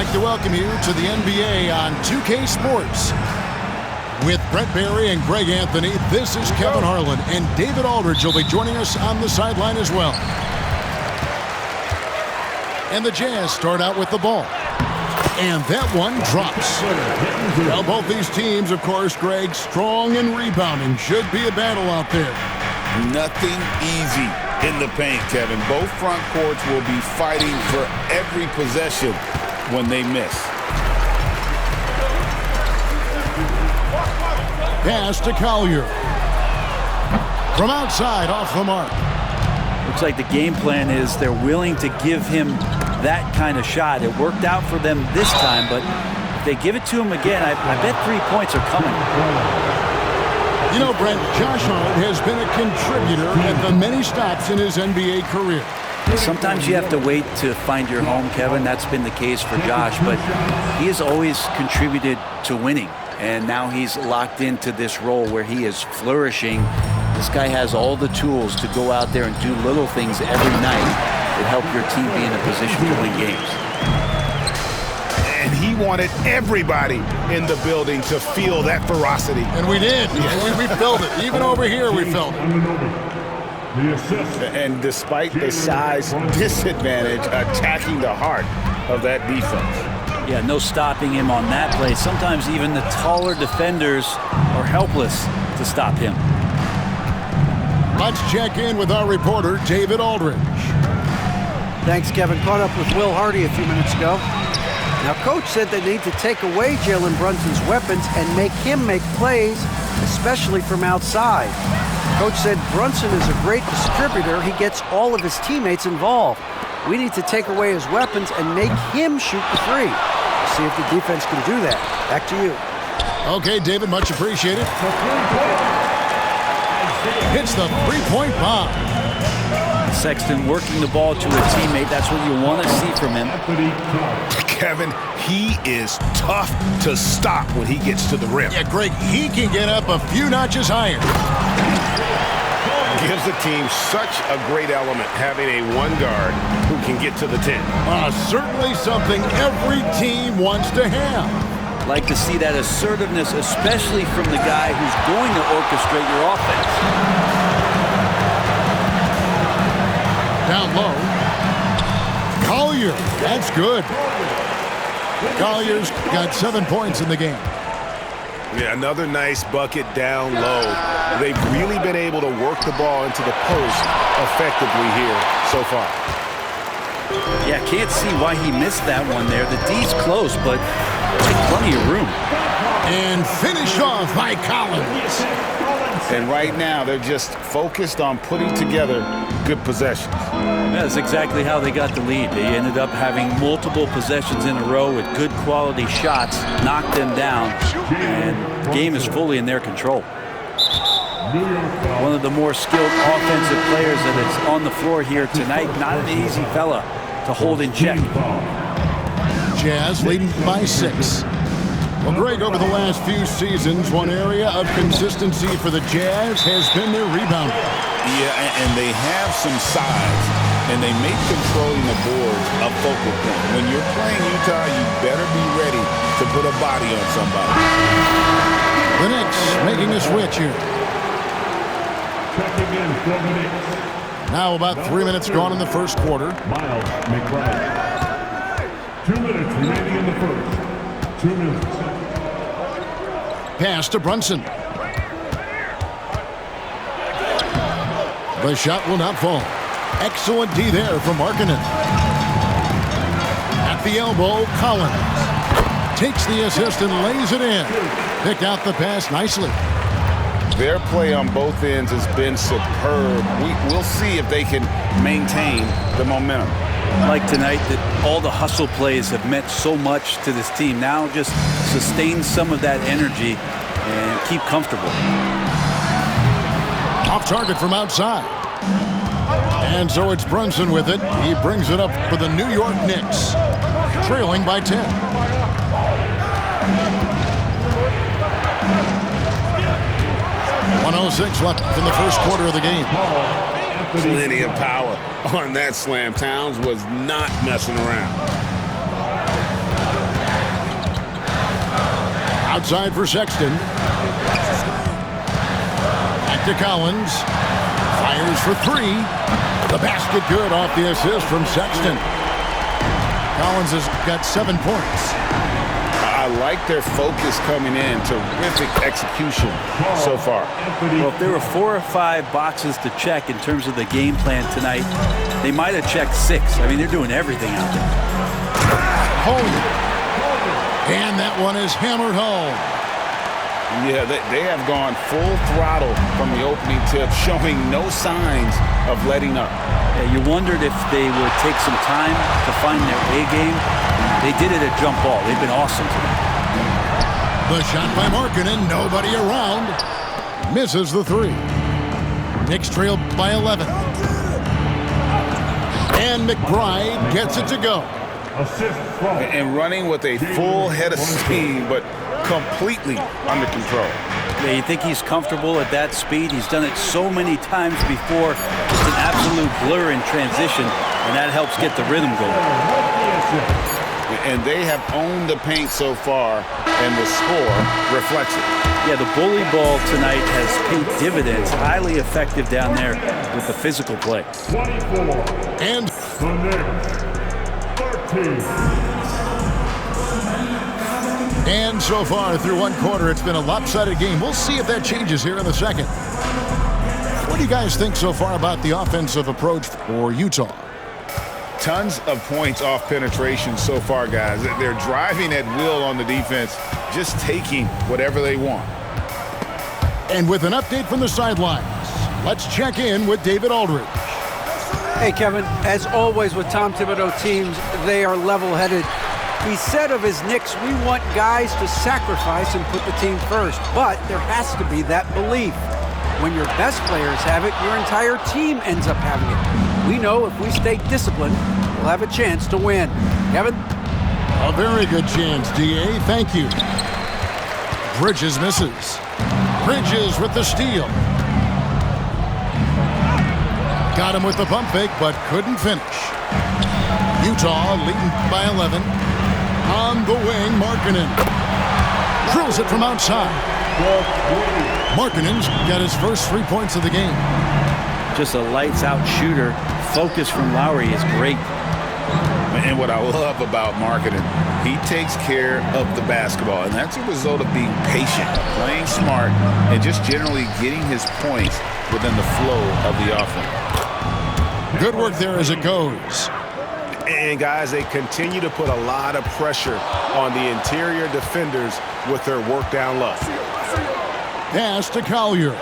like to welcome you to the NBA on 2K Sports. With Brent Barry and Greg Anthony, this is Kevin Harlan, and David Aldridge will be joining us on the sideline as well. And the Jazz start out with the ball. And that one drops. Well, both these teams, of course, Greg, strong and rebounding. Should be a battle out there. Nothing easy in the paint, Kevin. Both front courts will be fighting for every possession when they miss. Pass to Collier. From outside, off the mark. Looks like the game plan is they're willing to give him that kind of shot. It worked out for them this time, but if they give it to him again, I bet 3 points are coming. You know, Brent, Josh Hart has been a contributor at the many stops in his NBA career. Sometimes you have to wait to find your home, Kevin. That's been the case for Josh, but he has always contributed to winning, and now he's locked into this role where he is flourishing. This guy has all the tools to go out there and do little things every night that help your team be in a position to win games. And he wanted everybody in the building to feel that ferocity. And we did. We felt it. Even over here, we felt it. And despite the size disadvantage, attacking the heart of that defense. Yeah, no stopping him on that play. Sometimes even the taller defenders are helpless to stop him. Let's check in with our reporter, David Aldridge. Thanks, Kevin. Caught up with Will Hardy a few minutes ago. Now, Coach said they need to take away Jalen Brunson's weapons and make him make plays, especially from outside. Coach said Brunson is a great distributor. He gets all of his teammates involved. We need to take away his weapons and make him shoot the three. See if the defense can do that. Back to you. Okay, David, much appreciated. Hits the three-point bomb. Sexton working the ball to a teammate. That's what you want to see from him. Kevin, he is tough to stop when he gets to the rim. Yeah, Greg, he can get up a few notches higher. Gives the team such a great element having a one guard who can get to the 10. Certainly something every team wants to have. Like to see that assertiveness, especially from the guy who's going to orchestrate your offense. Down low. Collier, that's good. Collier's got 7 points in the game. Yeah, another nice bucket down low. They've really been able to work the ball into the post effectively here so far. Yeah, can't see why he missed that one there. The D's close, but plenty of room. And finished off by Collins. And right now, they're just focused on putting together good possessions. That's exactly how they got the lead. They ended up having multiple possessions in a row with good quality shots, knocked them down, and the game is fully in their control. One of the more skilled offensive players that is on the floor here tonight. Not an easy fella to hold in check. Jazz leading by 6. Well, Greg, over the last few seasons, one area of consistency for the Jazz has been their rebounding. Yeah, and they have some size, and they make controlling the boards a focal point. When you're playing Utah, you better be ready to put a body on somebody. The Knicks making a switch here. Now about 3 minutes gone in the first quarter. Miles McBride. 2 minutes remaining in the first. 2 minutes. Pass to Brunson. The shot will not fall. Excellent D there from Markkanen. At the elbow, Collins takes the assist and lays it in. Pick out the pass nicely. Their play on both ends has been superb. We'll see if they can maintain the momentum. Like tonight, that all the hustle plays have meant so much to this team. Now just sustain some of that energy and keep comfortable. Off target from outside. And so it's Brunson with it. He brings it up for the New York Knicks, trailing by 10. 1:06 left in the first quarter of the game. Plenty of power on that slam. Towns was not messing around. Outside for Sexton. Back to Collins. Fires for three. The basket good off the assist from Sexton. Collins has got 7 points. I like their focus coming in. Terrific execution so far. Well, if there were 4 or 5 boxes to check in terms of the game plan tonight, they might have checked 6. I mean, they're doing everything out there. Home. And that one is hammered home. Yeah, they have gone full throttle from the opening tip, showing no signs of letting up. Yeah, you wondered if they would take some time to find their A game. They did it at jump ball. They've been awesome tonight. The shot by Markkanen, nobody around. Misses the 3. Knicks trail by 11. And McBride gets it to go. And running with a full head of steam, but completely under control. Yeah, you think he's comfortable at that speed? He's done it so many times before. Just an absolute blur in transition, and that helps get the rhythm going. And they have owned the paint so far, and the score reflects it. Yeah, the bully ball tonight has paid dividends. Highly effective down there with the physical play. 24. And The Knicks, 13. And so far through one quarter, it's been a lopsided game. We'll see if that changes here in the second. What do you guys think so far about the offensive approach for Utah? Tons of points off penetration so far, guys. They're driving at will on the defense, just taking whatever they want. And with an update from the sidelines, let's check in with David Aldridge. Hey, Kevin, as always with Tom Thibodeau teams, they are level-headed. He said of his Knicks, we want guys to sacrifice and put the team first, but there has to be that belief. When your best players have it, your entire team ends up having it. We know if we stay disciplined, we'll have a chance to win. Kevin? A very good chance, D.A. Thank you. Bridges misses. Bridges with the steal. Got him with the pump fake, but couldn't finish. Utah leading by 11. On the wing, Markkanen drills it from outside. Markkanen's got his first 3 points of the game. Just a lights-out shooter. Focus from Lowry is great. And what I love about Markkanen, he takes care of the basketball, and that's a result of being patient, playing smart, and just generally getting his points within the flow of the offense. Good work there as it goes. And, guys, they continue to put a lot of pressure on the interior defenders with their work down low. Pass to Collier.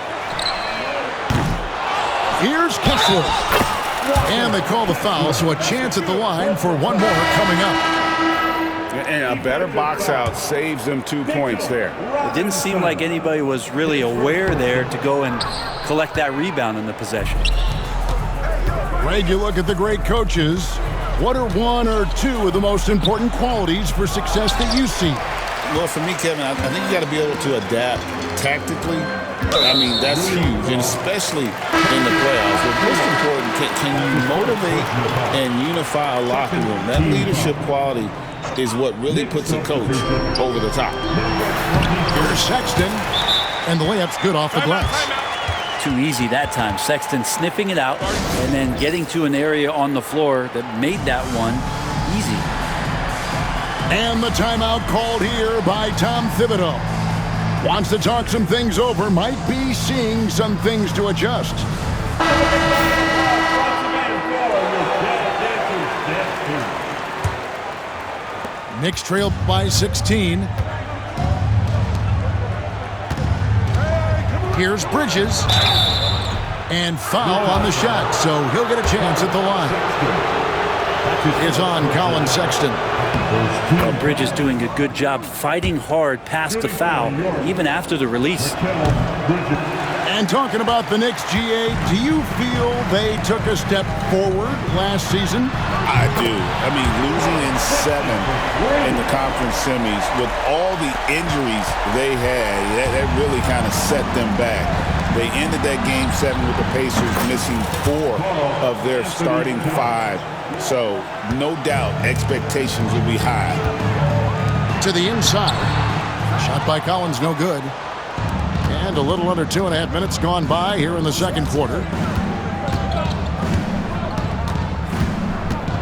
Here's Kessler. And they call the foul, so a chance at the line for one more coming up. And a better box out saves them 2 points there. It didn't seem like anybody was really aware there to go and collect that rebound in the possession. Greg, you look at the great coaches. What are 1 or 2 of the most important qualities for success that you see? Well, for me, Kevin, I think you got to be able to adapt tactically. I mean, that's huge, and especially in the playoffs. What's most important, can you motivate and unify a locker room? That leadership quality is what really puts a coach over the top. Here's Sexton, and the layup's good off the glass. Too easy that time. Sexton sniffing it out and then getting to an area on the floor that made that one easy. And the timeout called here by Tom Thibodeau. Wants to talk some things over, might be seeing some things to adjust. Knicks trail by 16. Here's Bridges. And foul on the shot, so he'll get a chance at the line. Is on Colin Sexton. Well, Bridges doing a good job fighting hard past the foul, even after the release. And talking about the Knicks, GA, do you feel they took a step forward last season? I do. I mean, losing in 7 in the conference semis with all the injuries they had, that really kind of set them back. They ended that game 7 with the Pacers missing 4 of their starting 5. So, no doubt, expectations will be high. To the inside. Shot by Collins, no good. And a little under 2.5 minutes gone by here in the second quarter.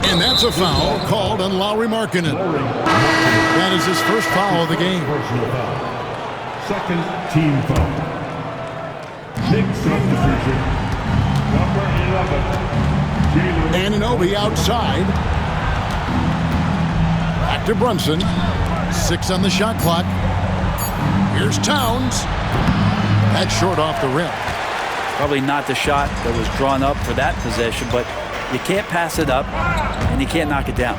And that's a foul called on Lauri Markkanen. That is his first foul of the game. Personal foul. Second team foul. Sixth substitution. Number 11. Anunoby outside. Back to Brunson. 6 on the shot clock. Here's Towns. That's short off the rim. Probably not the shot that was drawn up for that possession, but you can't pass it up, and you can't knock it down.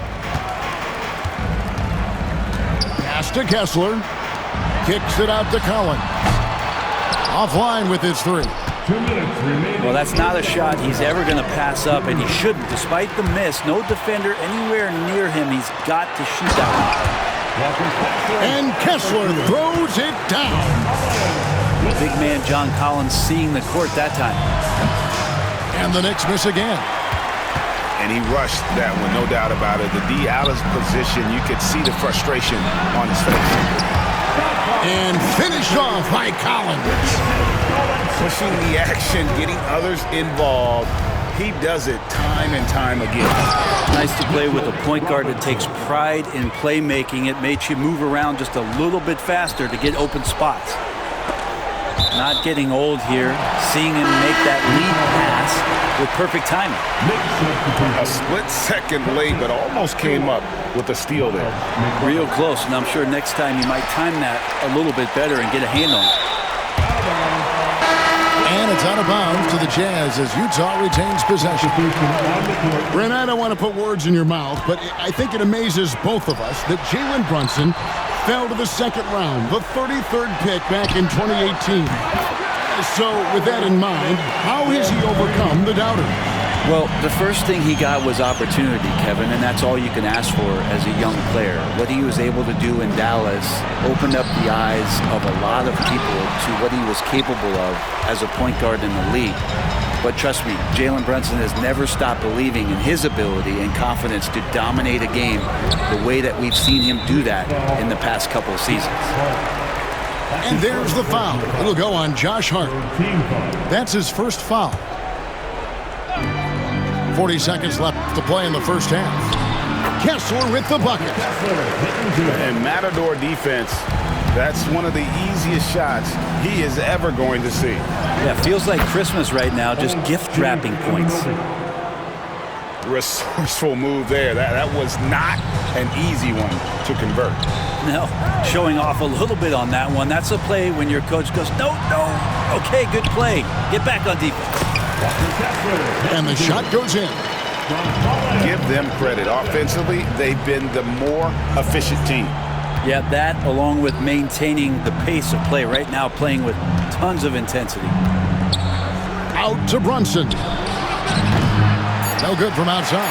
Pass to Kessler. Kicks it out to Collins. Offline with his 3. 2 minutes remaining. Well, that's not a shot he's ever going to pass up, and he shouldn't. Despite the miss, no defender anywhere near him. He's got to shoot that one. And Kessler throws it down. Big man John Collins seeing the court that time. And the Knicks miss again. And he rushed that one, no doubt about it. The D out of position, you could see the frustration on his face. And finished off by Collins. Pushing the action, getting others involved. He does it time and time again. Nice to play with a point guard that takes pride in playmaking. It makes you move around just a little bit faster to get open spots. Not getting old here. Seeing him make that lead pass with perfect timing. A split second late, but almost came up with a steal there. Real close, and I'm sure next time you might time that a little bit better and get a hand on it. And it's out of bounds to the Jazz as Utah retains possession. Brent, I don't want to put words in your mouth, but I think it amazes both of us that Jalen Brunson fell to the second round, the 33rd pick back in 2018. So with that in mind, how has he overcome the doubters? Well, the first thing he got was opportunity, Kevin, and that's all you can ask for as a young player. What he was able to do in Dallas opened up the eyes of a lot of people to what he was capable of as a point guard in the league. But trust me, Jalen Brunson has never stopped believing in his ability and confidence to dominate a game the way that we've seen him do that in the past couple of seasons. And there's the foul. It'll go on Josh Hart. That's his first foul. 40 seconds left to play in the first half. Kessler with the bucket. And Matador defense, that's one of the easiest shots he is ever going to see. Yeah, feels like Christmas right now, just gift wrapping points. Resourceful move there. That was not an easy one to convert. No, showing off a little bit on that one. That's a play when your coach goes, no. Okay, good play. Get back on defense. And the shot goes in. Give them credit. Offensively, they've been the more efficient team. Yeah, that along with maintaining the pace of play right now, playing with tons of intensity. Out to Brunson. No good from outside.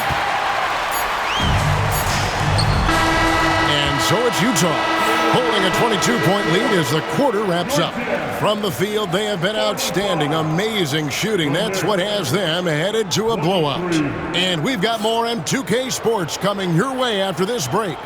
And so it's Utah holding a 22-point lead as the quarter wraps up. From the field, they have been outstanding. Amazing shooting. That's what has them headed to a blowout. And we've got more M2K Sports coming your way after this break.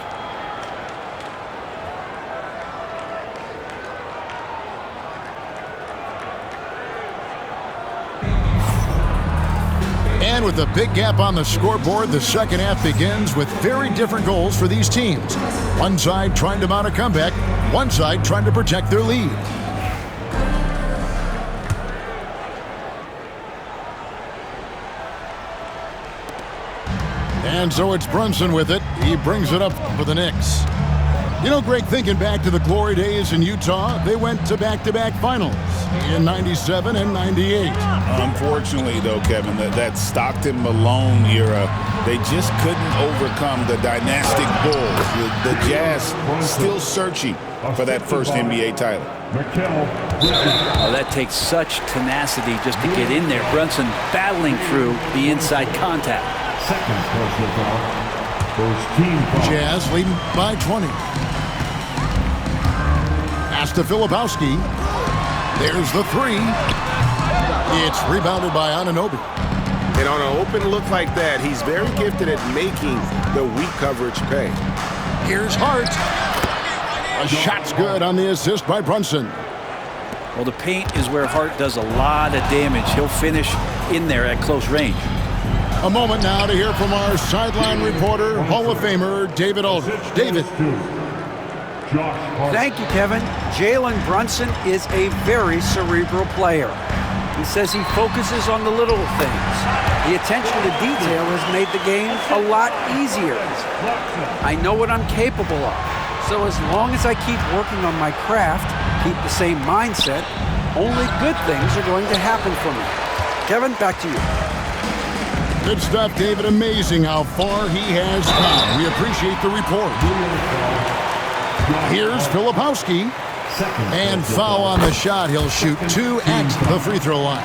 And with a big gap on the scoreboard, the second half begins with very different goals for these teams. One side trying to mount a comeback, one side trying to protect their lead. And so it's Brunson with it. He brings it up for the Knicks. You know, Greg, thinking back to the glory days in Utah, they went to back-to-back finals in 97 and 98. Unfortunately, though, Kevin, that Stockton-Malone era, they just couldn't overcome the dynastic Bulls. The Jazz still searching for that first NBA title. Oh, that takes such tenacity just to get in there. Brunson battling through the inside contact. Second personal foul. First team foul. Jazz leading by 20. Pass to Filipowski. There's the three. It's rebounded by Anunoby. And on an open look like that, he's very gifted at making the weak coverage pay. Here's Hart. A shot's good on the assist by Brunson. Well, the paint is where Hart does a lot of damage. He'll finish in there at close range. A moment now to hear from our sideline reporter, Hall of Famer David Aldridge. David. Thank you, Kevin. Jalen Brunson is a very cerebral player. He says he focuses on the little things. The attention to detail has made the game a lot easier. I know what I'm capable of. So as long as I keep working on my craft, keep the same mindset, only good things are going to happen for me. Kevin, back to you. Good stuff, David. Amazing how far he has come. We appreciate the report. Here's Filipowski. And foul on the shot. He'll shoot 2 at the free throw line.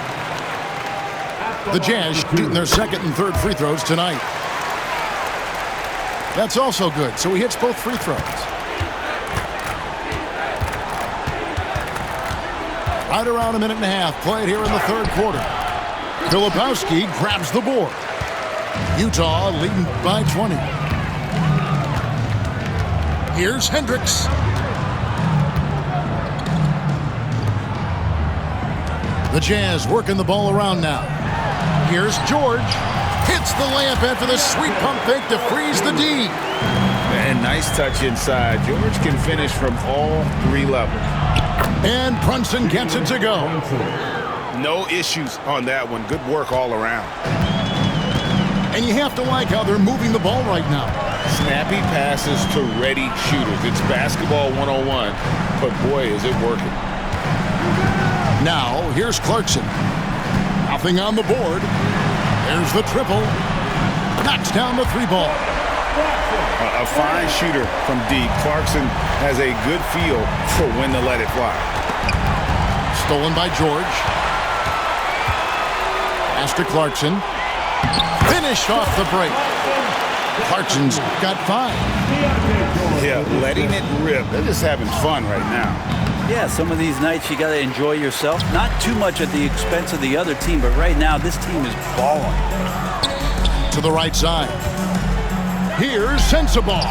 The Jazz shooting their second and third free throws tonight. That's also good. So he hits both free throws. Right around a minute and a half played here in the third quarter. Filipowski grabs the board. Utah leading by 20. Here's Hendricks. The Jazz working the ball around now. Here's George. Hits the layup after the sweet pump fake to freeze the D. And nice touch inside. George can finish from all 3 levels. And Brunson gets it to go. No issues on that one. Good work all around. And you have to like how they're moving the ball right now. Snappy passes to ready shooters. It's basketball 101, but boy, is it working. Now, here's Clarkson. Nothing on the board. There's the triple. Knocks down the 3 ball. A fine shooter from D. Clarkson has a good feel for when to let it fly. Stolen by George. Pass to Clarkson. Finished off the break. Clarkson's got 5. Yeah, letting it rip. They're just having fun right now. Yeah, some of these nights you got to enjoy yourself. Not too much at the expense of the other team, but right now this team is balling. To the right side. Here's Sensabaugh.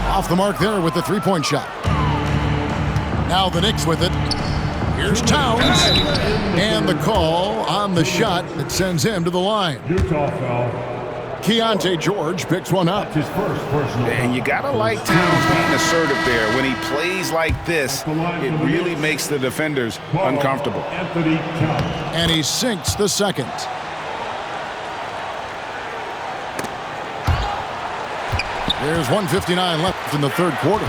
Off the mark there with the 3-point shot. Now the Knicks with it. Here's Towns. And the call on the shot that sends him to the line. Utah foul. Keontae George picks one up. His first personal. And you got to like Towns being assertive there. When he plays like this, it really makes the defenders uncomfortable. Anthony Towns. And he sinks the second. There's 1:59 left in the third quarter.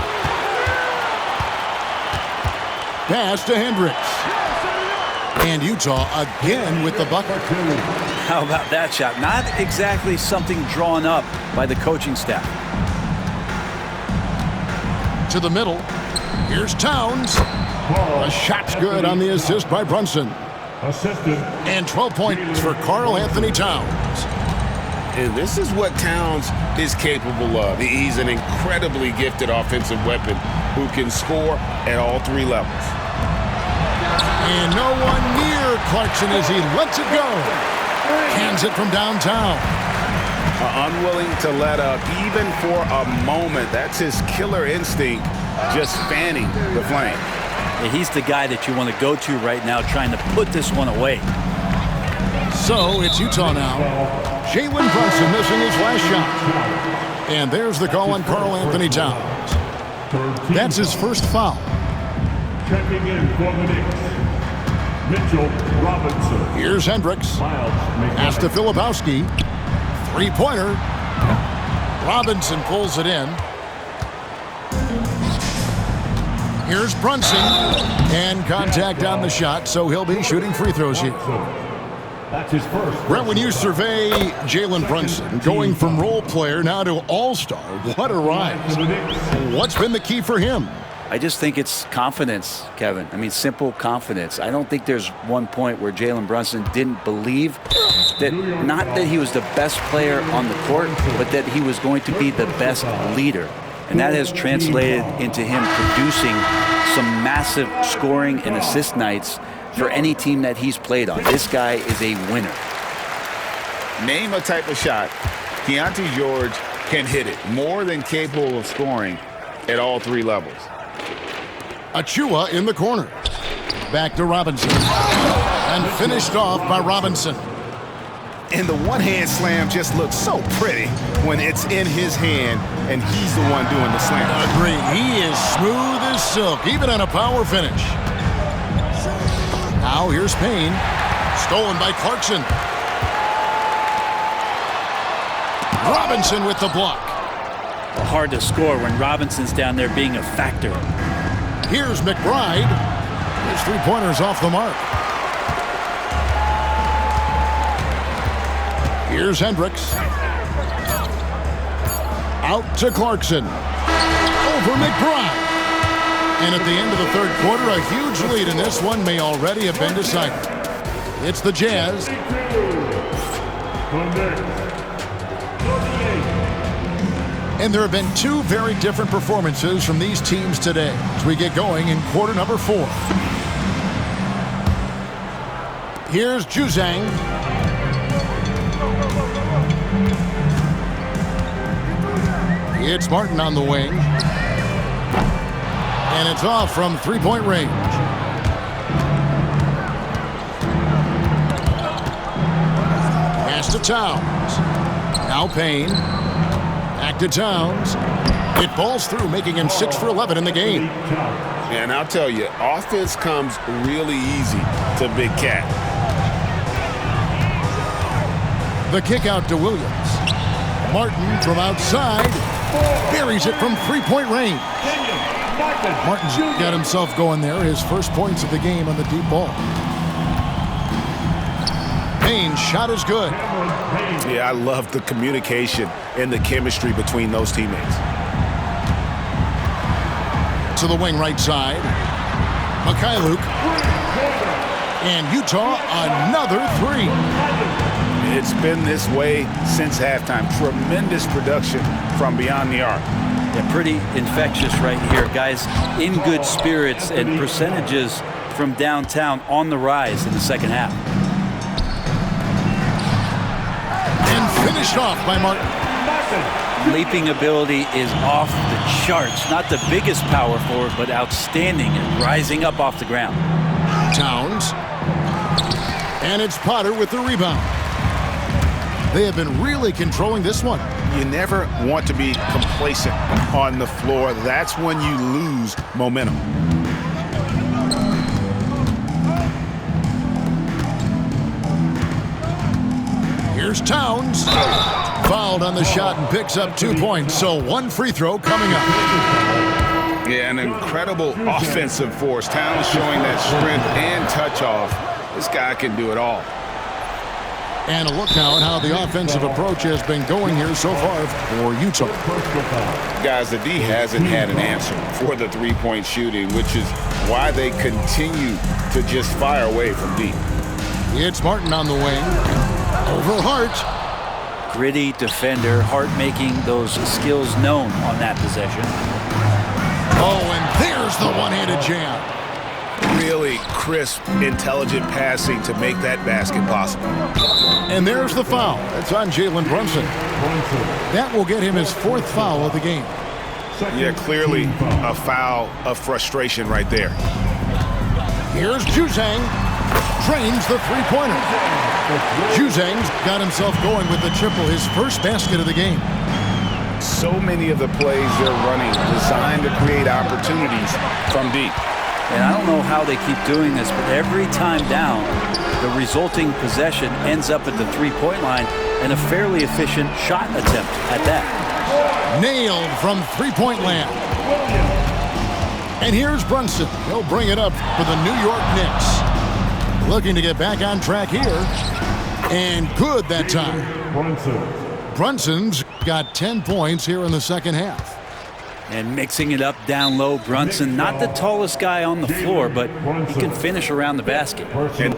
Pass to Hendricks. And Utah again with the bucket. How about that shot? Not exactly something drawn up by the coaching staff. To the middle. Here's Towns. A shot's good on the assist by Brunson. Assisted. And 12 points for Karl Anthony Towns. And this is what Towns is capable of. He's an incredibly gifted offensive weapon who can score at all 3 levels. And no one near Clarkson as he lets it go. Cans it from downtown. Unwilling to let up even for a moment. That's his killer instinct, just fanning the flame. Yeah, he's the guy that you want to go to right now trying to put this one away. So it's Utah now. Jalen Brunson missing his last shot. And there's the call on Karl Anthony Towns. That's his first foul. Checking in for the Knicks. Mitchell Robinson. Here's Hendricks. Pass to Filipowski. 3-pointer. Robinson pulls it in. Here's Brunson. And contact on the shot, so he'll be shooting free throws here. That's his first. Brent, when you survey Jalen Brunson, going from role player now to all-star, what a rise. What's been the key for him? I just think it's confidence, Kevin. I mean, simple confidence. I don't think there's one point where Jalen Brunson didn't believe that, not that he was the best player on the court, but that he was going to be the best leader. And that has translated into him producing some massive scoring and assist nights for any team that he's played on. This guy is a winner. Name a type of shot Keontae George can hit it, more than capable of scoring at all 3 levels. Achua in the corner. Back to Robinson. And finished off by Robinson. And the one-hand slam just looks so pretty when it's in his hand and he's the one doing the slam. Agreed. He is smooth as silk, even on a power finish. Now here's Payne. Stolen by Clarkson. Robinson with the block. Hard to score when Robinson's down there being a factor. Here's McBride. His three-pointers off the mark. Here's Hendricks. Out to Clarkson. Over McBride. And at the end of the third quarter, a huge lead in this one may already have been decided. It's the Jazz. And there have been two very different performances from these teams today as we get going in quarter number 4. Here's Juzang. It's Martin on the wing. And it's off from three-point range. Pass to Towns. Now Payne. Back to Towns. It falls through, making him 6 for 11 in the game. And I'll tell you, offense comes really easy to Big Cat. The kick out to Williams. Martin from outside. Buries it from three-point range. Martin's got himself going there. His first points of the game on the deep ball. Payne's shot is good. Yeah, I love the communication and the chemistry between those teammates. To the wing right side. Mikhailuk. And Utah another three. It's been this way since halftime. Tremendous production from beyond the arc. Yeah, pretty infectious right here. Guys in good spirits and percentages from downtown on the rise in the second half. And finished off by Martin. Leaping ability is off the charts. Not the biggest power forward, but outstanding and rising up off the ground. Towns. And it's Potter with the rebound. They have been really controlling this one. You never want to be complacent on the floor. That's when you lose momentum. Here's Towns. Fouled on the shot and picks up 2 points. So one free throw coming up. Yeah, an incredible offensive force. Towns showing that strength and touch off. This guy can do it all. And a look now at how the offensive approach has been going here so far for Utah. Guys, the D hasn't had an answer for the three-point shooting, which is why they continue to just fire away from deep. It's Martin on the wing. Over Hart. Gritty defender. Hart making those skills known on that possession. Oh, and there's the one-handed jam. Really crisp, intelligent passing to make that basket possible. And there's the foul. That's on Jalen Brunson. That will get him his 4th foul of the game. Yeah, clearly a foul of frustration right there. Here's Juzang. Drains the three-pointer. Juzang's got himself going with the triple, his first basket of the game. So many of the plays they're running designed to create opportunities from deep. And I don't know how they keep doing this, but every time down, the resulting possession ends up at the three-point line and a fairly efficient shot attempt at that. Nailed from three-point land. And here's Brunson. He'll bring it up for the New York Knicks. Looking to get back on track here. And good that time. Brunson's got 10 points here in the second half. And mixing it up down low, Brunson, not the tallest guy on the floor, but he can finish around the basket. And